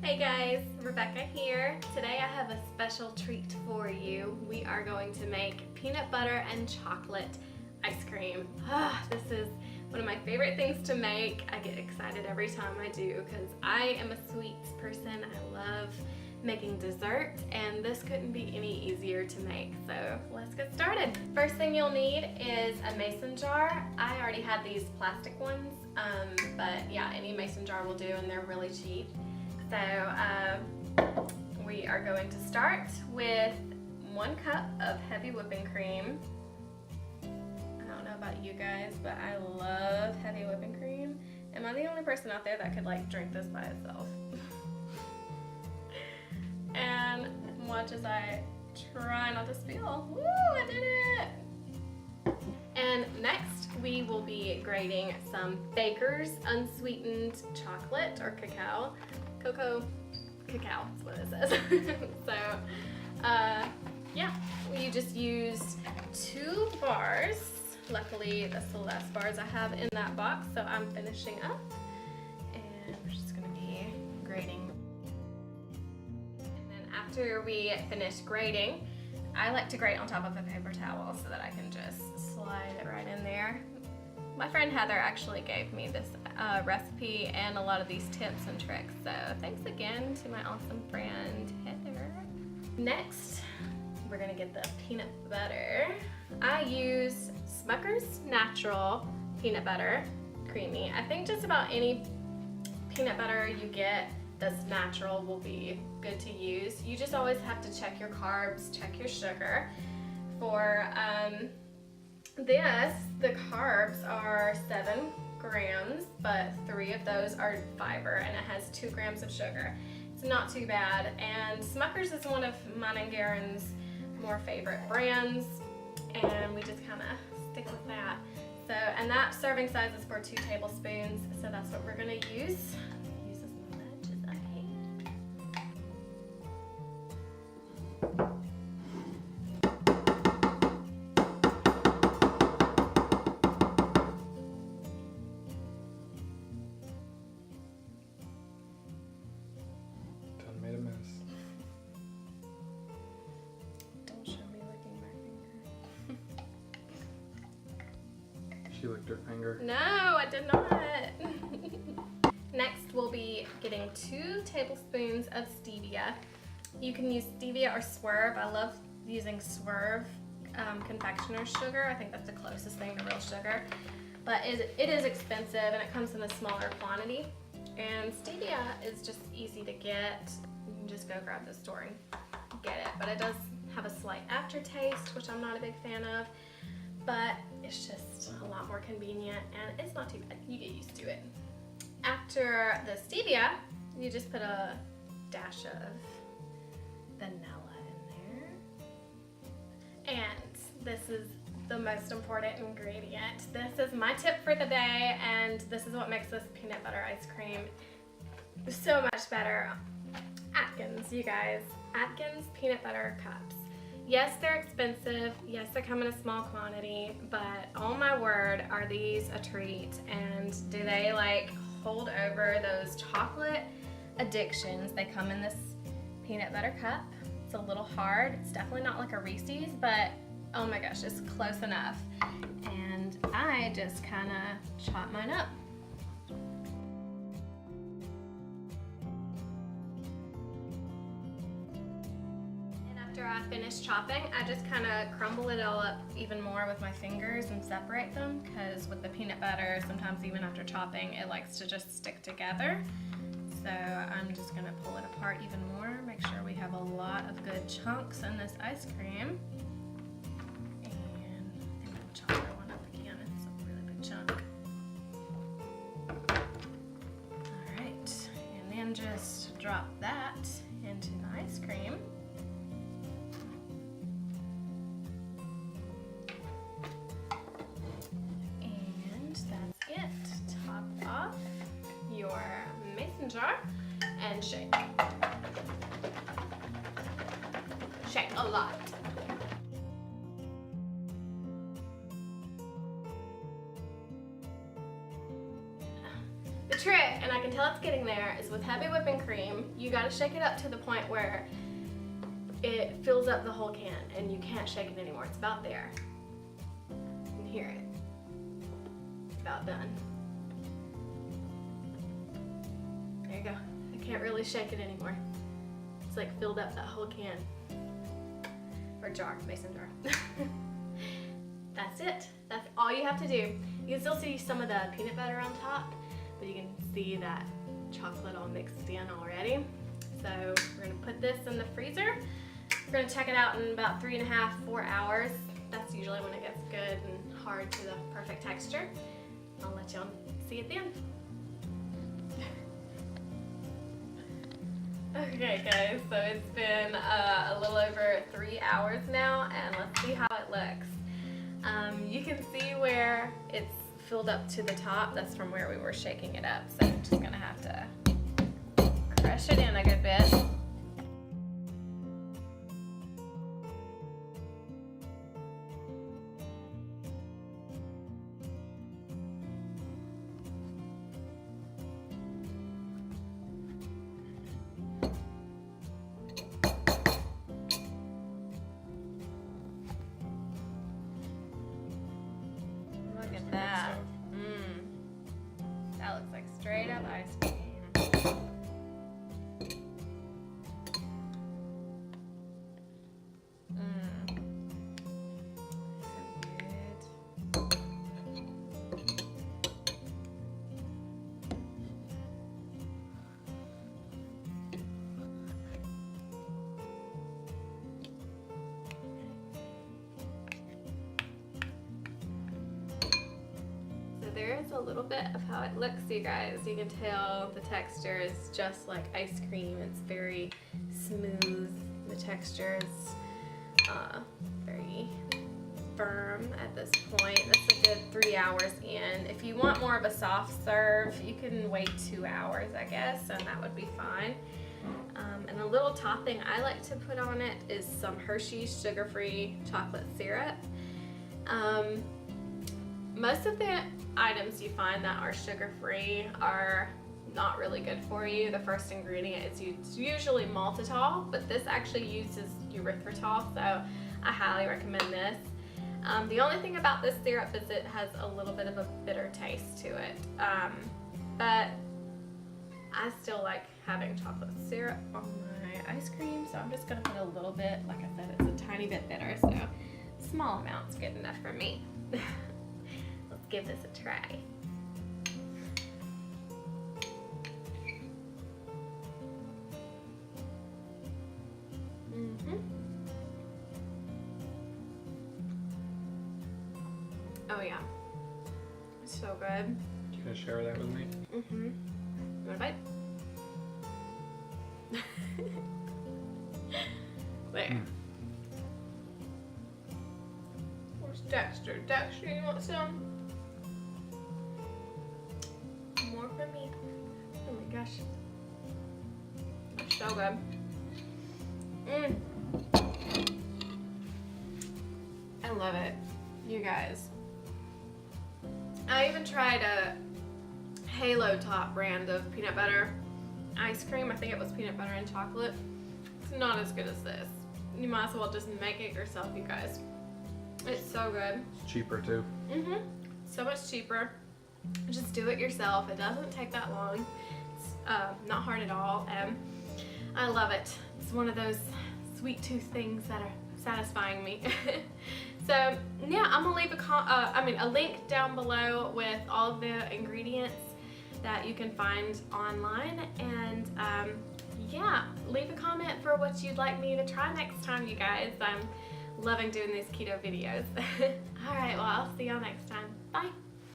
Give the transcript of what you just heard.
Hey guys, Rebecca here. Today I have a special treat for you. We are going to make peanut butter and chocolate ice cream. This is one of my favorite things to make. I get excited every time I do because I am a sweets person. I love making dessert and this couldn't be any easier to make. So let's get started. First thing you'll need is a mason jar. I already had these plastic ones, but yeah, any mason jar will do and they're really cheap. So we are going to start with 1 cup of heavy whipping cream. I don't know about you guys, but I love heavy whipping cream. Am I the only person out there that could like drink this by itself? And watch as I try not to spill. Woo, I did it! And next we will be grating some Baker's unsweetened chocolate or cacao. Cacao is what it says. So, yeah, you just used 2 bars. Luckily, that's the last bars I have in that box, so I'm finishing up. And we're just gonna be grating. And then after we finish grating, I like to grate on top of a paper towel so that I can just slide it right in there. My friend Heather actually gave me this recipe and a lot of these tips and tricks, so thanks again to my awesome friend Heather. Next, we're gonna get the peanut butter. I use Smucker's Natural peanut butter, creamy. I think just about any peanut butter you get that's natural will be good to use. You just always have to check your carbs, check your sugar. For the carbs are 7 grams, but 3 of those are fiber, and it has 2 grams of sugar. It's not too bad, and Smucker's is one of mine and Garen's more favorite brands, and we just kind of stick with that. So, and that serving size is for 2 tablespoons, so that's what we're gonna use. Use as much as I can. Made a mess. Don't show me licking my finger. She licked her finger. No, I did not. Next, we'll be getting 2 tablespoons of stevia. You can use stevia or Swerve. I love using Swerve confectioner's sugar. I think that's the closest thing to real sugar. But it is expensive and it comes in a smaller quantity. And stevia is just easy to get. You can just go grab the store and get it. But it does have a slight aftertaste, which I'm not a big fan of. But it's just a lot more convenient and it's not too bad. You get used to it. After the stevia, you just put a dash of vanilla in there. And this is the most important ingredient. This is my tip for the day, and this is what makes this peanut butter ice cream so much better. Atkins, you guys. Atkins peanut butter cups. Yes, they're expensive. Yes, they come in a small quantity, but oh my word, are these a treat? And do they like hold over those chocolate addictions? They come in this peanut butter cup. It's a little hard. It's definitely not like a Reese's, but oh my gosh, it's close enough. And I just kind of chop mine up. And after I finish chopping, I just kind of crumble it all up even more with my fingers and separate them, because with the peanut butter, sometimes even after chopping, it likes to just stick together. So I'm just gonna pull it apart even more, make sure we have a lot of good chunks in this ice cream. Just drop that into the ice cream. And that's it. Top off your mason jar and shake. Shake a lot. The trick, and I can tell it's getting there is with heavy whipping cream, you gotta shake it up to the point where it fills up the whole can and you can't shake it anymore. It's about there. You can hear it. It's about done. There you go. I can't really shake it anymore. It's like filled up that whole can. Or jar, mason jar. That's it. That's all you have to do. You can still see some of the peanut butter on top, but you can see that chocolate all mixed in already. So we're gonna put this in the freezer. We're gonna check it out in about 3.5, 4 hours. That's usually when it gets good and hard to the perfect texture. I'll let y'all see it then. Okay guys, so it's been a little over 3 hours now, and let's see how it looks. You can see where it's filled up to the top. That's from where we were shaking it up. So I'm just gonna have to crush it in a good bit. Look at that. That looks like straight up ice cream. So good. There's a little bit of how it looks, you guys. You can tell the texture is just like ice cream. It's very smooth. The texture is very firm at this point. That's a good 3 hours in. If you want more of a soft serve, you can wait 2 hours, I guess, and that would be fine. And a little topping I like to put on it is some Hershey's sugar-free chocolate syrup. Most of the items you find that are sugar-free are not really good for you. The first ingredient is usually maltitol, but this actually uses erythritol, so I highly recommend this. The only thing about this syrup is it has a little bit of a bitter taste to it, but I still like having chocolate syrup on my ice cream, so I'm just gonna put a little bit. Like I said, it's a tiny bit bitter, so small amount's good enough for me. Let's give this a try. Oh yeah, it's so good. You gonna share that with me? You want a bite? There. Where's Dexter? Dexter, you want some? More for me. Oh my gosh. It's so good. I love it. You guys. I even tried a Halo Top brand of peanut butter ice cream. I think it was peanut butter and chocolate. It's not as good as this. You might as well just make it yourself, you guys. It's so good. It's cheaper too. So much cheaper. Just do it yourself. It doesn't take that long. It's not hard at all, and I love it. It's one of those sweet tooth things that are satisfying me. So yeah, I'm gonna leave a link down below with all of the ingredients that you can find online, and yeah, leave a comment for what you'd like me to try next time, you guys. I'm loving doing these keto videos. All right, well, I'll see y'all next time. Bye.